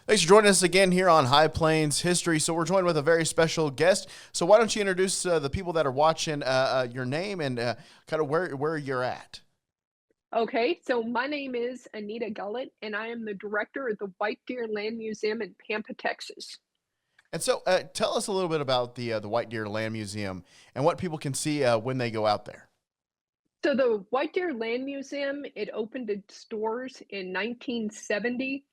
Thanks for joining us again here on High Plains History. So we're joined with a very special guest. So why don't you introduce the people that are watching, your name and kind of where you're at? Okay, so my name is Anita Gullett, and I am the director of the White Deer Land Museum in Pampa, Texas. And so tell us a little bit about the White Deer Land Museum and what people can see when they go out there. So the White Deer Land Museum, it opened its doors in 1970.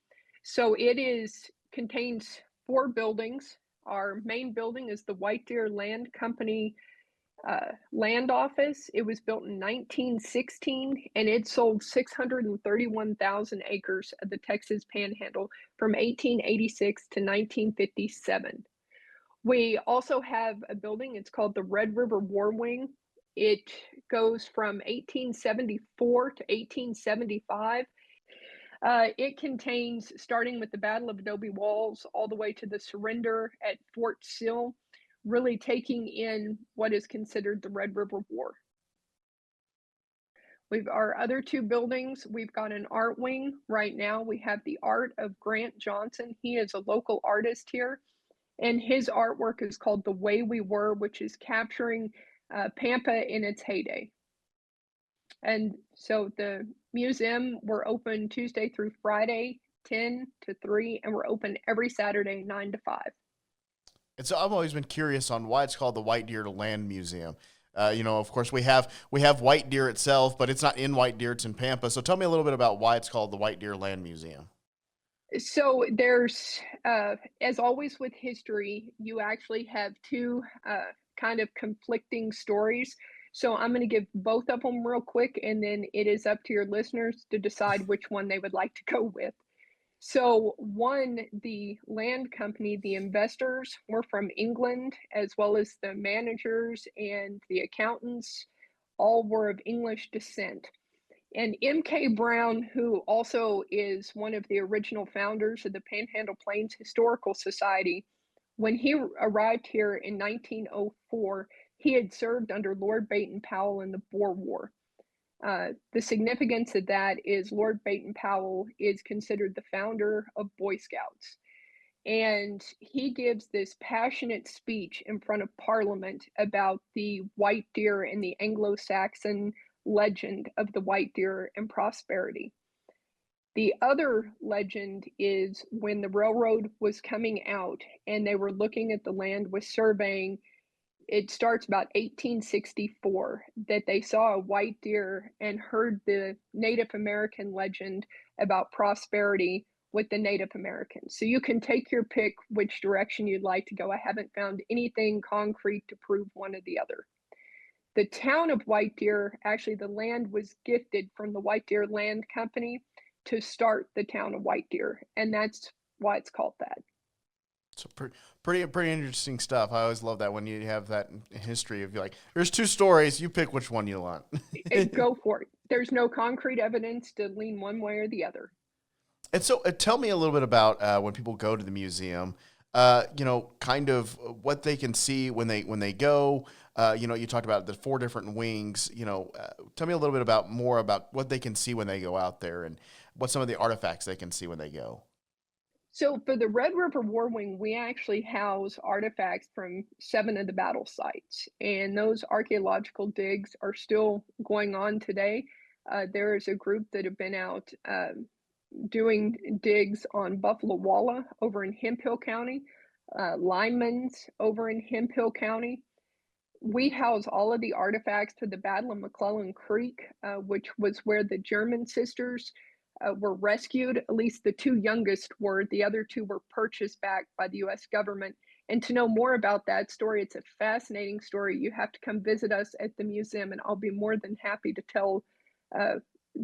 So it is contains four buildings. Our main building is the White Deer Land Company land office. It was built in 1916 and it sold 631,000 acres of the Texas Panhandle from 1886 to 1957. We also have a building, it's called the Red River War Wing. It goes from 1874 to 1875. It contains, starting with the Battle of Adobe Walls, all the way to the surrender at Fort Sill, really taking in what is considered the Red River War. We've our other two buildings, we've got an art wing. Right now, we have the art of Grant Johnson. He is a local artist here, and his artwork is called The Way We Were, which is capturing Pampa in its heyday. And so the museum, we're open Tuesday through Friday, 10 to 3, and we're open every Saturday, 9 to 5. And so I've always been curious on why it's called the White Deer Land Museum. Of course, we have White Deer itself, but it's not in White Deer; it's in Pampa. So tell me a little bit about why it's called the White Deer Land Museum. So there's, as always with history, you actually have two kind of conflicting stories. So I'm going to give both of them real quick, and then it is up to your listeners to decide which one they would like to go with. So, one, the land company, the investors were from England, as well as the managers and the accountants, all were of English descent. And M.K. Brown, who also is one of the original founders of the Panhandle Plains Historical Society, when he arrived here in 1904, he had served under Lord Baden-Powell in the Boer War. The significance of that is Lord Baden-Powell is considered the founder of Boy Scouts. And he gives this passionate speech in front of Parliament about the white deer and the Anglo Saxon legend of the white deer and prosperity. The other legend is when the railroad was coming out and they were looking at the land with surveying, it starts about 1864 that they saw a white deer and heard the Native American legend about prosperity with the Native Americans. So you can take your pick which direction you'd like to go. I haven't found anything concrete to prove one or the other. The town of White Deer, actually, the land was gifted from the White Deer Land Company to start the town of White Deer, and that's why it's called that. So pretty interesting stuff. I always love that when you have that in history of like, there's two stories, you pick which one you want. Go for it. There's no concrete evidence to lean one way or the other. And so tell me a little bit about when people go to the museum. Kind of what they can see when they go. You talked about the four different wings. Tell me a little bit about more about what they can see when they go out there and what some of the artifacts they can see when they go. So for the Red River War Wing, we actually house artifacts from seven of the battle sites, and those archaeological digs are still going on today. There is a group that have been out doing digs on Buffalo Walla over in Hemphill County, Lyman's over in Hemphill County. We house all of the artifacts for the Battle of McClellan Creek, which was where the German sisters were rescued. At least the two youngest were. The other two were purchased back by the US government. And to know more about that story, it's a fascinating story. You have to come visit us at the museum, and I'll be more than happy to tell uh,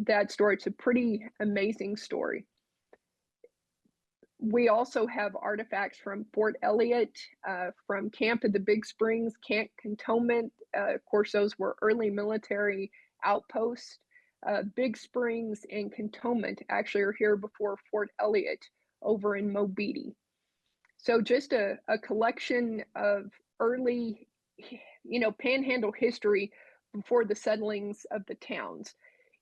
that story. It's a pretty amazing story. We also have artifacts from Fort Elliott, from Camp of the Big Springs, Camp Cantonment. Of course, those were early military outposts. Big Springs and Cantonment actually are here before Fort Elliott over in Mobeetie. So just a collection of early, panhandle history before the settlings of the towns.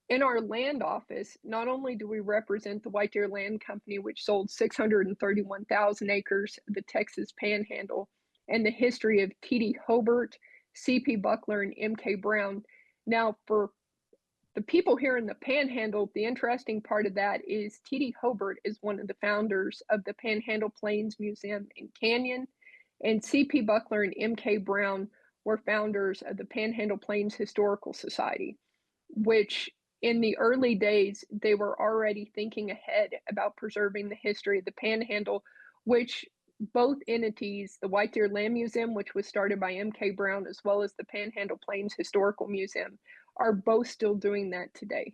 In our land office, not only do we represent the White Deer Land Company, which sold 631,000 acres of the Texas Panhandle, and the history of T.D. Hobart, C.P. Buckler, and M.K. Brown. Now, for the people here in the Panhandle, the interesting part of that is T.D. Hobart is one of the founders of the Panhandle Plains Museum in Canyon, and C.P. Buckler and M.K. Brown were founders of the Panhandle Plains Historical Society, which in the early days, they were already thinking ahead about preserving the history of the Panhandle, which both entities, the White Deer Land Museum, which was started by M.K. Brown, as well as the Panhandle Plains Historical Museum, are both still doing that today.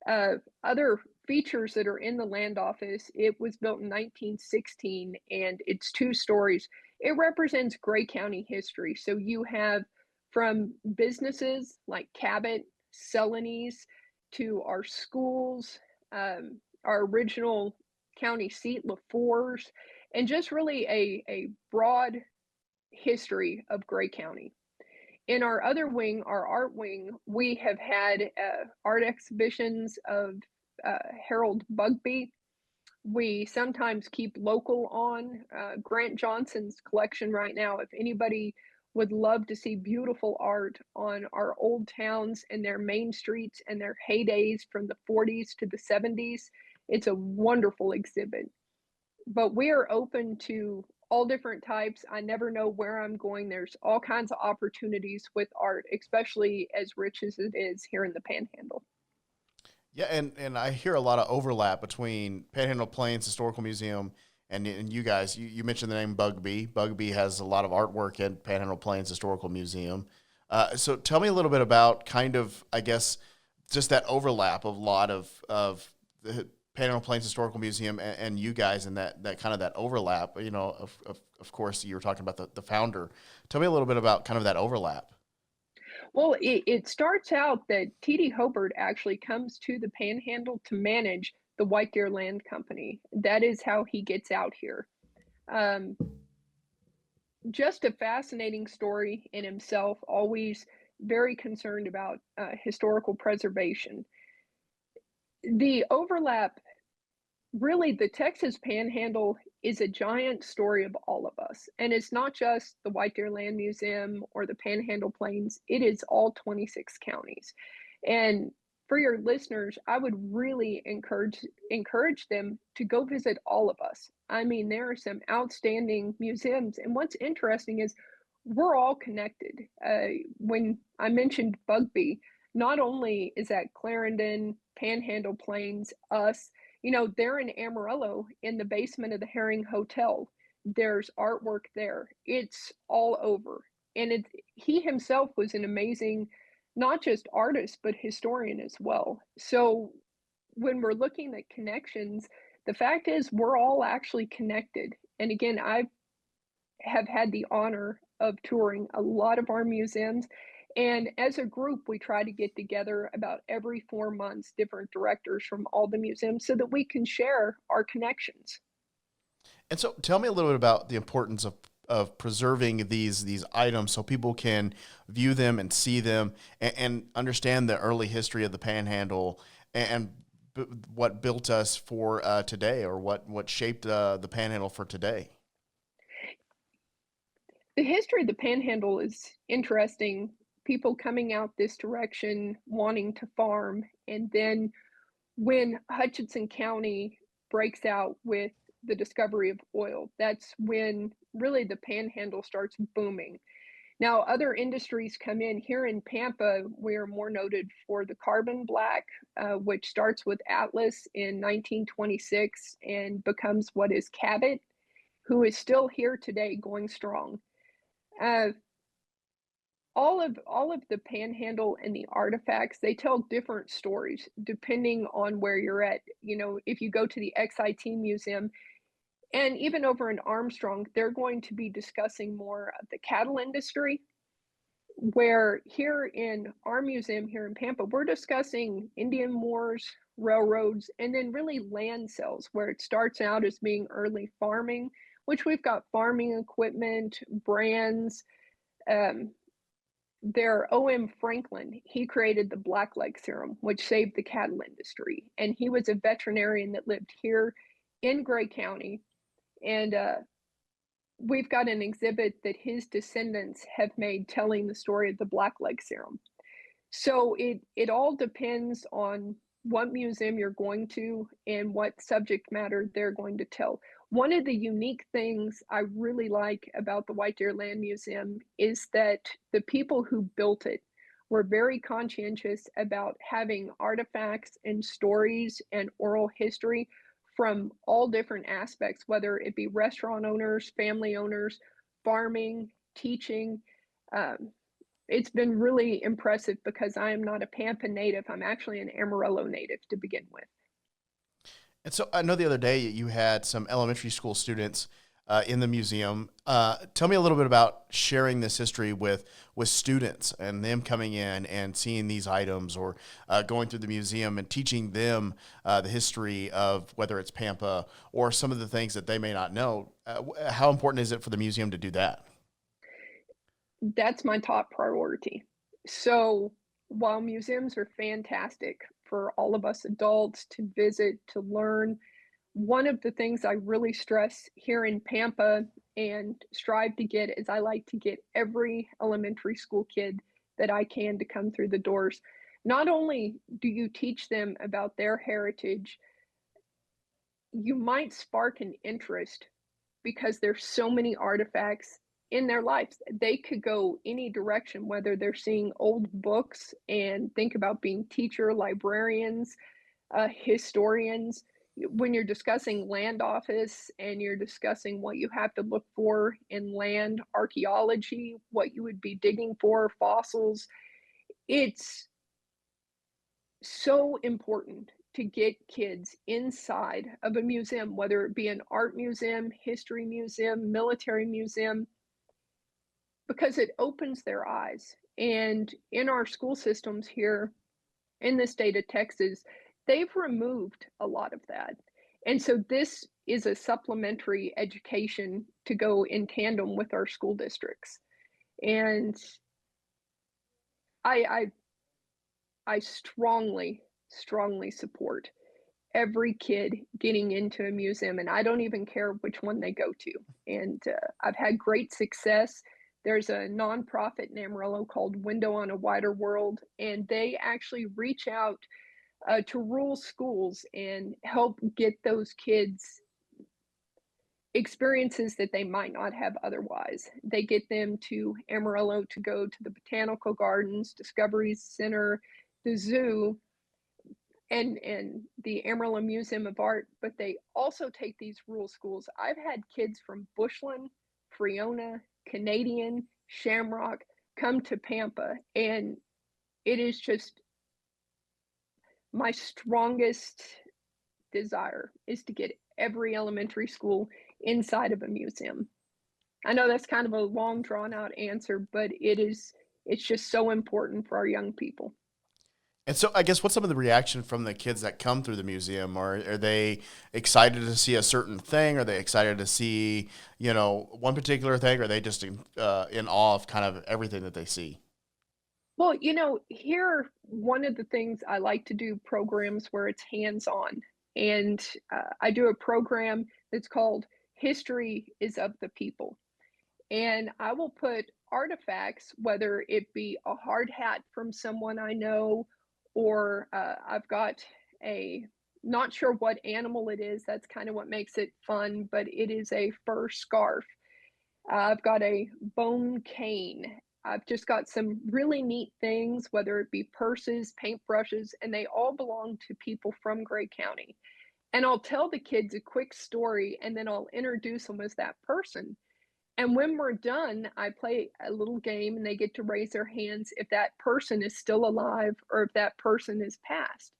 Other features that are in the land office, it was built in 1916 and it's 2 stories. It represents Gray County history. So you have from businesses like Cabot, Celanese, to our schools, our original county seat, LaFours, and just really a broad history of Gray County. In our other wing, our art wing, we have had art exhibitions of Harold Bugbee. We sometimes keep local on Grant Johnson's collection right now. If anybody would love to see beautiful art on our old towns and their main streets and their heydays from the 40s to the 70s, it's a wonderful exhibit. But we are open to all different types. I never know where I'm going. There's all kinds of opportunities with art, especially as rich as it is here in the Panhandle. Yeah, and I hear a lot of overlap between Panhandle Plains Historical Museum and you guys. You mentioned the name Bugbee. Bugbee has a lot of artwork at Panhandle Plains Historical Museum. So tell me a little bit about kind of, I guess, just that overlap of a lot of the Panhandle Plains Historical Museum and you guys, and that kind of that overlap. You know, of course, you were talking about the founder. Tell me a little bit about kind of that overlap. Well, it starts out that T.D. Hobart actually comes to the Panhandle to manage the White Deer Land Company. That is how he gets out here. Um, just a fascinating story in himself, always very concerned about historical preservation. The overlap, really, the Texas Panhandle is a giant story of all of us. And it's not just the White Deer Land Museum or the Panhandle Plains, it is all 26 counties. And for your listeners, I would really encourage them to go visit all of us. I mean, there are some outstanding museums, and what's interesting is we're all connected. When I mentioned Bugbee, not only is that Clarendon, Panhandle Plains, us, you know, they're in Amarillo in the basement of the Herring Hotel. There's artwork there. It's all over. And he himself was an amazing, not just artist, but historian as well. So when we're looking at connections, the fact is we're all actually connected. And again, I have had the honor of touring a lot of our museums. And as a group, we try to get together about every 4 months, different directors from all the museums so that we can share our connections. And so, tell me a little bit about the importance of preserving these items so people can view them and see them and understand the early history of the Panhandle and what built us for today, or what shaped the Panhandle for today. The history of the Panhandle is interesting. People coming out this direction wanting to farm, and then when Hutchinson County breaks out with the discovery of oil, that's when really the Panhandle starts booming. Now, other industries come in. Here in Pampa, we are more noted for the carbon black, which starts with Atlas in 1926 and becomes what is Cabot, who is still here today going strong. Uh, all of the Panhandle and the artifacts, they tell different stories depending on where you're at. You know, if you go to the XIT Museum, and even over in Armstrong, they're going to be discussing more of the cattle industry, where here in our museum here in Pampa, we're discussing Indian wars, railroads, and then really land sales, where it starts out as being early farming, which we've got farming equipment, brands, um, their O.M. Franklin, he created the black leg serum, which saved the cattle industry. And he was a veterinarian that lived here in Gray County. And we've got an exhibit that his descendants have made telling the story of the black leg serum. So it all depends on what museum you're going to and what subject matter they're going to tell. One of the unique things I really like about the White Deer Land Museum is that the people who built it were very conscientious about having artifacts and stories and oral history from all different aspects, whether it be restaurant owners, family owners, farming, teaching. Um, it's been really impressive because I am not a Pampa native. I'm actually an Amarillo native to begin with. And so I know the other day you had some elementary school students in the museum. Tell me a little bit about sharing this history with students and them coming in and seeing these items, or going through the museum and teaching them the history of whether it's Pampa or some of the things that they may not know. How important is it for the museum to do that? That's my top priority. So while museums are fantastic for all of us adults to visit, to learn, one of the things I really stress here in Pampa and strive to get is I like to get every elementary school kid that I can to come through the doors. Not only do you teach them about their heritage, you might spark an interest because there's so many artifacts in their lives. They could go any direction, whether they're seeing old books and think about being teacher, librarians, historians. When you're discussing land office and you're discussing what you have to look for in land archaeology, what you would be digging for, fossils, it's so important to get kids inside of a museum, whether it be an art museum, history museum, military museum, because it opens their eyes. And in our school systems here in the state of Texas, they've removed a lot of that. And so this is a supplementary education to go in tandem with our school districts. And I I, I strongly, strongly support every kid getting into a museum, and I don't even care which one they go to. And I've had great success. There's a nonprofit in Amarillo called Window on a Wider World, and they actually reach out to rural schools and help get those kids experiences that they might not have otherwise. They get them to Amarillo to go to the botanical gardens, Discovery Center, the zoo, and the Amarillo Museum of Art, but they also take these rural schools. I've had kids from Bushland, Freona, Canadian, Shamrock come to Pampa, and it is just my strongest desire is to get every elementary school inside of a museum. I know that's kind of a long drawn out answer, but it's just so important for our young people. And so, I guess, what's some of the reaction from the kids that come through the museum? Are they excited to see a certain thing? Are they excited to see, one particular thing? Or are they just in awe of kind of everything that they see? Well, here, one of the things I like to do programs where it's hands on. And I do a program that's called History is of the People. And I will put artifacts, whether it be a hard hat from someone I know, or I've got a not sure what animal it is. That's kind of what makes it fun, but it is a fur scarf. I've got a bone cane. I've just got some really neat things, whether it be purses, paintbrushes, and they all belong to people from Gray County. And I'll tell the kids a quick story and then I'll introduce them as that person. And when we're done, I play a little game and they get to raise their hands if that person is still alive or if that person is passed.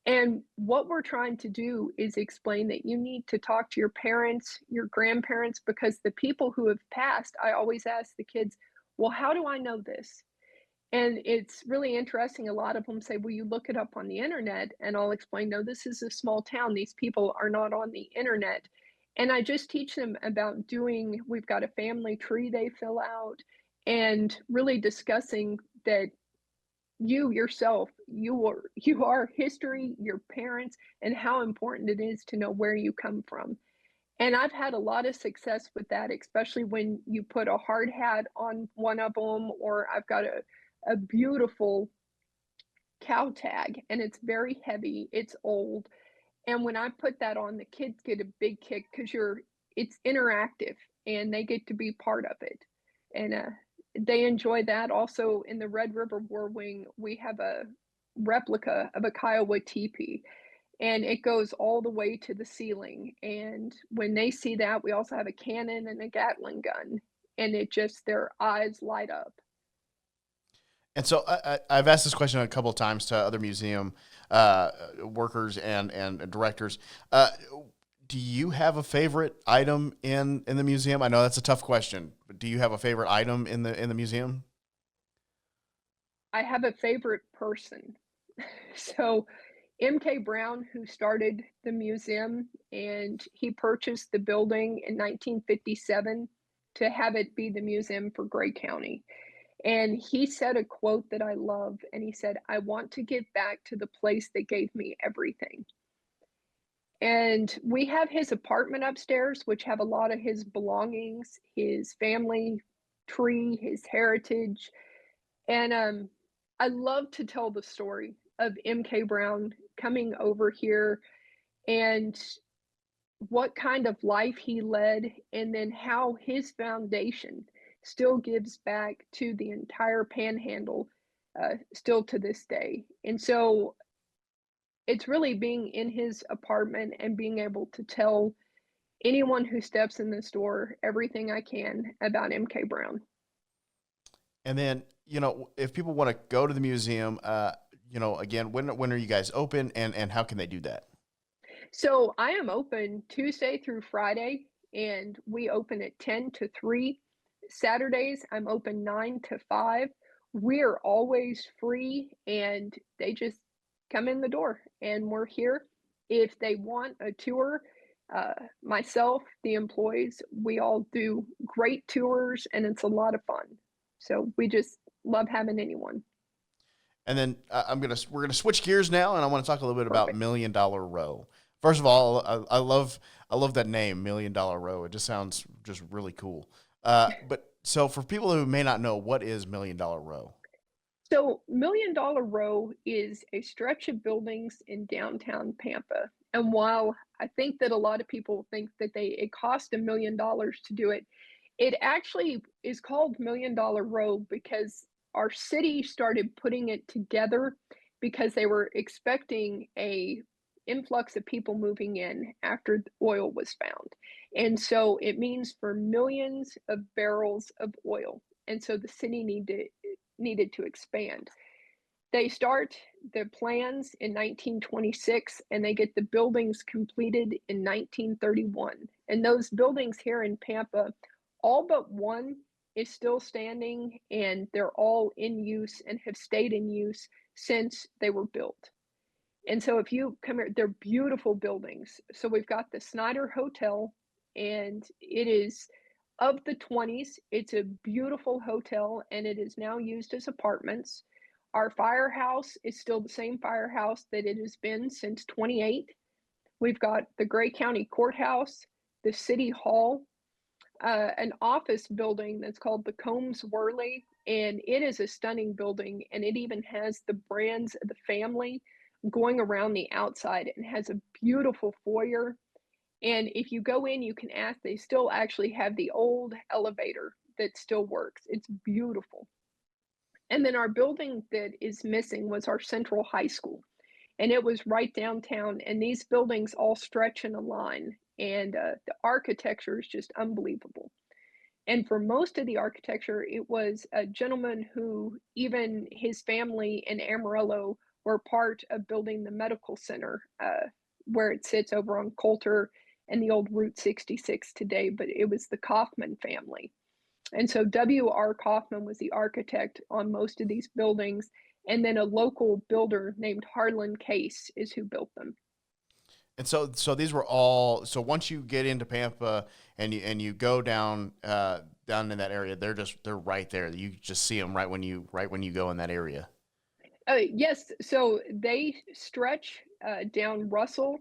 And what we're trying to do is explain that you need to talk to your parents, your grandparents, because the people who have passed, I always ask the kids, well, how do I know this? And it's really interesting. A lot of them say, well, you look it up on the internet. And I'll explain, no, this is a small town. These people are not on the internet. And I just teach them about we've got a family tree they fill out. and really discussing that you yourself, you are history, your parents, and how important it is to know where you come from. And I've had a lot of success with that, especially when you put a hard hat on one of them, or I've got a beautiful cow tag, and it's very heavy, it's old, and when I put that on, the kids get a big kick because it's interactive, and they get to be part of it, and, they enjoy that. Also, in the Red River War Wing, we have a replica of a Kiowa teepee, and it goes all the way to the ceiling, and when they see that, we also have a cannon and a Gatling gun, and it just their eyes light up. And so I've asked this question a couple of times to other museum workers and directors. Do you have a favorite item in the museum? I know that's a tough question, but do you have a favorite item in the museum? I have a favorite person. So, MK Brown, who started the museum, and he purchased the building in 1957 to have it be the museum for Gray County. And he said a quote that I love, and he said, "I want to give back to the place that gave me everything." And we have his apartment upstairs, which have a lot of his belongings, his family tree, his heritage, and, I love to tell the story of MK Brown coming over here and what kind of life he led, and then how his foundation still gives back to the entire Panhandle, still to this day. And so it's really being in his apartment and being able to tell anyone who steps in this door everything I can about MK Brown. And then, if people want to go to the museum, again, when are you guys open, and how can they do that? So I am open Tuesday through Friday, and we open at 10 to 3. Saturdays, I'm open 9 to 5. We're always free, and they just come in the door, and we're here. If they want a tour, myself, the employees, we all do great tours, and it's a lot of fun. So we just love having anyone. And then we're gonna switch gears now, and I want to talk a little bit about Perfect. Million Dollar Row. First of all, I love that name, Million Dollar Row. It just sounds just really cool. But so for people who may not know, what is Million Dollar Row? So, Million Dollar Row is a stretch of buildings in downtown Pampa. And while I think that a lot of people think that it cost $1 million to do it, it actually is called Million Dollar Row because our city started putting it together because they were expecting a influx of people moving in after the oil was found. And so it means for millions of barrels of oil. And so the city needed to expand. They start the plans in 1926 and they get the buildings completed in 1931. And those buildings here in Pampa, all but one is still standing and they're all in use and have stayed in use since they were built. And so if you come here, they're beautiful buildings. So we've got the Snyder Hotel, and it is of the 20s. It's a beautiful hotel, and it is now used as apartments. Our firehouse is still the same firehouse that it has been since 28. We've got the Gray County Courthouse, the City Hall, an office building that's called the Combs Worley, and it is a stunning building, and it even has the brands of the family going around the outside and has a beautiful foyer. And if you go in, you can ask, they still actually have the old elevator that still works. It's beautiful. And then our building that is missing was our central high school, and it was right downtown. And these buildings all stretch in a line, and the architecture is just unbelievable. And for most of the architecture, it was a gentleman who, even his family in Amarillo, were part of building the medical center where it sits over on Coulter and the old Route 66 today. But it was the Kaufman family. And so W.R. Kaufman was the architect on most of these buildings. And then a local builder named Harlan Case is who built them. And so these were all. So once you get into Pampa and you go down down in that area, they're right there. You just see them right when you go in that area. Yes, so they stretch down Russell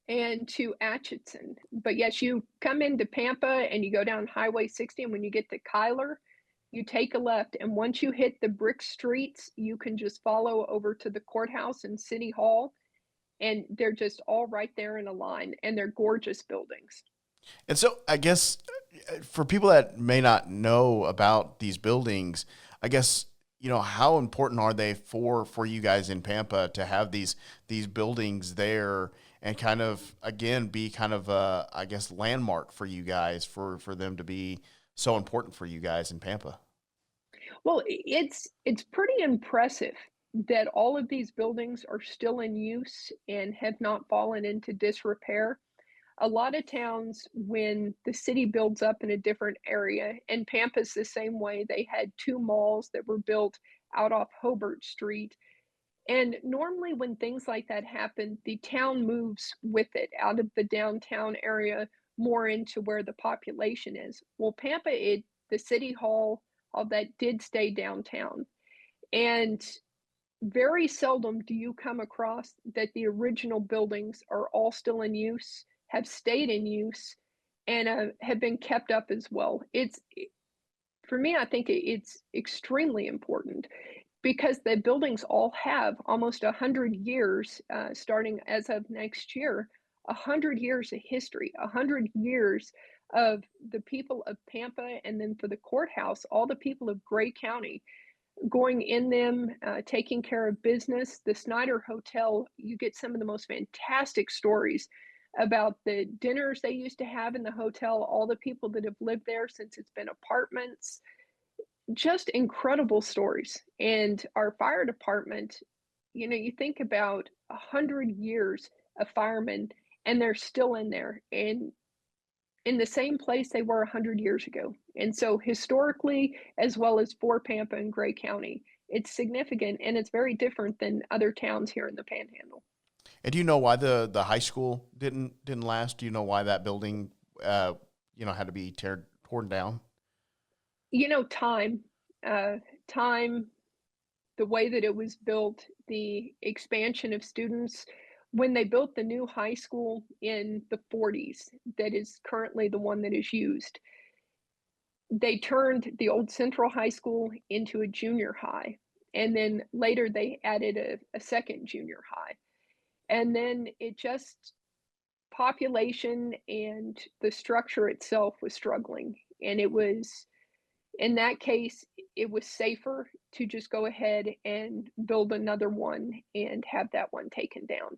and to Atchison. But yes, you come into Pampa and you go down Highway 60, and when you get to Kyler, you take a left. And once you hit the brick streets, you can just follow over to the courthouse and City Hall, and they're just all right there in a line, and they're gorgeous buildings. And so I guess for people that may not know about these buildings, I guess how important are they for you guys in Pampa to have these buildings there and kind of again be kind of a I guess landmark for you guys for them to be so important for you guys in Pampa. Well, it's pretty impressive that all of these buildings are still in use and have not fallen into disrepair. A lot of towns, when the city builds up in a different area, and Pampa's the same way, they had two malls that were built out off Hobart Street. And normally, when things like that happen, the town moves with it out of the downtown area more into where the population is. Well, Pampa, the city hall, all that did stay downtown. And very seldom do you come across that the original buildings are all still in use, have stayed in use, and have been kept up as well. For me, I think it's extremely important because the buildings all have almost 100 years, starting as of next year, 100 years of history, 100 years of the people of Pampa, and then for the courthouse, all the people of Gray County going in them, taking care of business. The Snyder Hotel, you get some of the most fantastic stories about the dinners they used to have in the hotel, all the people that have lived there since it's been apartments, just incredible stories. And our fire department, you think about 100 years of firemen, and they're still in there and in the same place they were 100 years ago. And so, historically, as well as for Pampa and Gray County, it's significant and it's very different than other towns here in the Panhandle. And do you know why the high school didn't last? Do you know why that building had to be torn down? Time, time, the way that it was built, the expansion of students. When they built the new high school in the 40s, that is currently the one that is used, they turned the old Central High School into a junior high. And then later they added a second junior high. And then it just, population and the structure itself was struggling. And it was, in that case, it was safer to just go ahead and build another one and have that one taken down.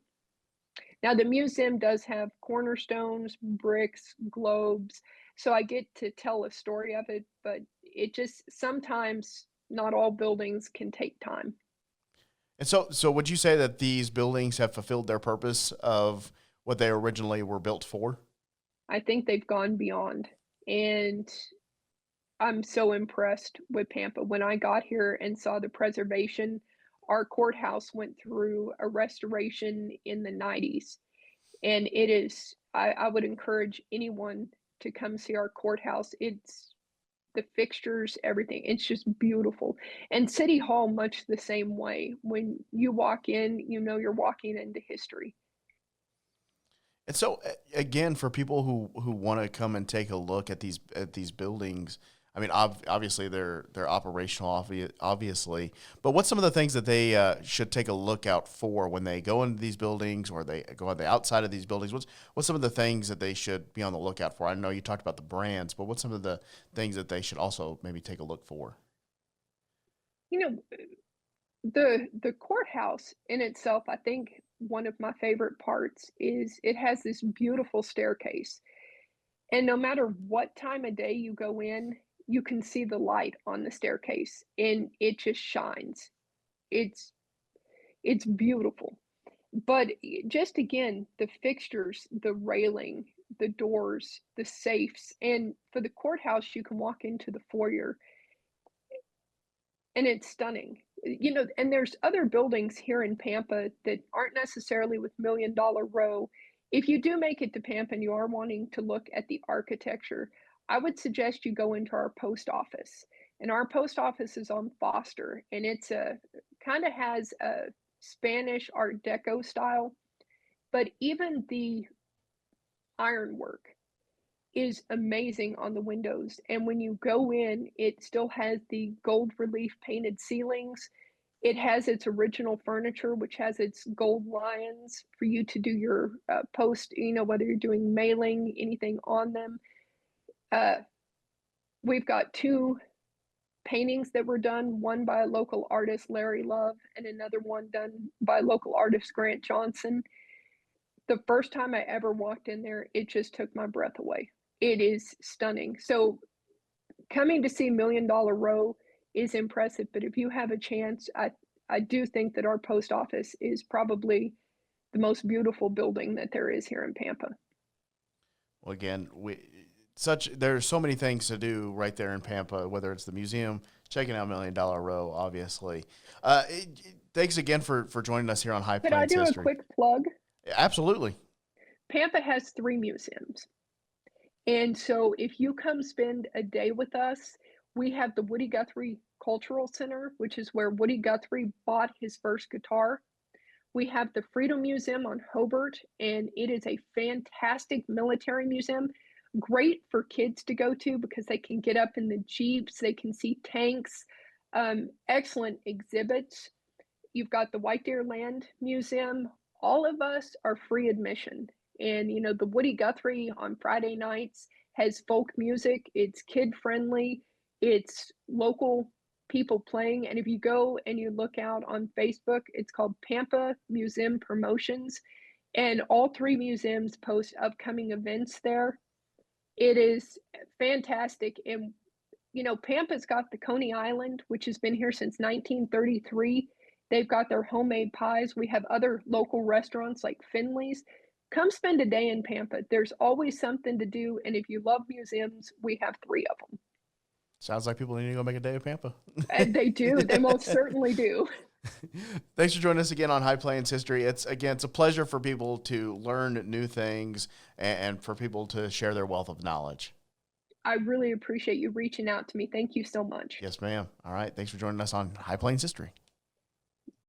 Now, the museum does have cornerstones, bricks, globes, so I get to tell a story of it, but it just sometimes not all buildings can take time. And so would you say that these buildings have fulfilled their purpose of what they originally were built for? I think they've gone beyond, and I'm so impressed with Pampa. When I got here and saw the preservation, our courthouse went through a restoration in the 90s, and it is, I would encourage anyone to come see our courthouse. It's the fixtures, everything. It's just beautiful. And City Hall, much the same way. When you walk in, you know you're walking into history. And so again, for people who want to come and take a look at these buildings, I mean, obviously they're operational, obviously. But what's some of the things that they should take a look out for when they go into these buildings or they go on the outside of these buildings? What's some of the things that they should be on the lookout for? I know you talked about the brands, but what's some of the things that they should also maybe take a look for? You know, the courthouse in itself, I think one of my favorite parts is it has this beautiful staircase. And no matter what time of day you go in, you can see the light on the staircase and it just shines. It's it's beautiful. But just again, the fixtures, the railing, the doors, the safes, and for the courthouse, you can walk into the foyer and it's stunning. And there's other buildings here in Pampa that aren't necessarily with $1 million row. If you do make it to Pampa and you are wanting to look at the architecture, I would suggest you go into our post office. And our post office is on Foster, and it's a kind of has a Spanish Art Deco style, but even the ironwork is amazing on the windows. And when you go in, it still has the gold relief painted ceilings. It has its original furniture, which has its gold lions for you to do your post, whether you're doing mailing, anything on them. Uh, we've got two paintings that were done, one by a local artist, Larry Love, and another one done by local artist, Grant Johnson. The first time I ever walked in there, it just took my breath away. It is stunning. So coming to see Million Dollar Row is impressive, but if you have a chance, I do think that our post office is probably the most beautiful building that there is here in Pampa. Well, again, there's so many things to do right there in Pampa, whether it's the museum, checking out Million Dollar Row, obviously. Thanks again for joining us here on High Could I Plains do a History. quick plug? Absolutely. Pampa has 3 museums. And so if you come spend a day with us, we have the Woody Guthrie Cultural Center, which is where Woody Guthrie bought his first guitar. We have the Freedom Museum on Hobart, and it is a fantastic military museum. Great for kids to go to because they can get up in the Jeeps, they can see tanks, excellent exhibits. You've got the White Deer Land Museum. All of us are free admission. And, the Woody Guthrie on Friday nights has folk music. It's kid friendly. It's local people playing. And if you go and you look out on Facebook, it's called Pampa Museum Promotions. And all 3 museums post upcoming events there. It is fantastic. And, Pampa's got the Coney Island, which has been here since 1933. They've got their homemade pies. We have other local restaurants like Finley's. Come spend a day in Pampa. There's always something to do. And if you love museums, we have 3 of them. Sounds like people need to go make a day of Pampa. And they do. They most certainly do. Thanks for joining us again on High Plains History. It's a pleasure for people to learn new things and for people to share their wealth of knowledge. I really appreciate you reaching out to me. Thank you so much. Yes, ma'am. All right. Thanks for joining us on High Plains History.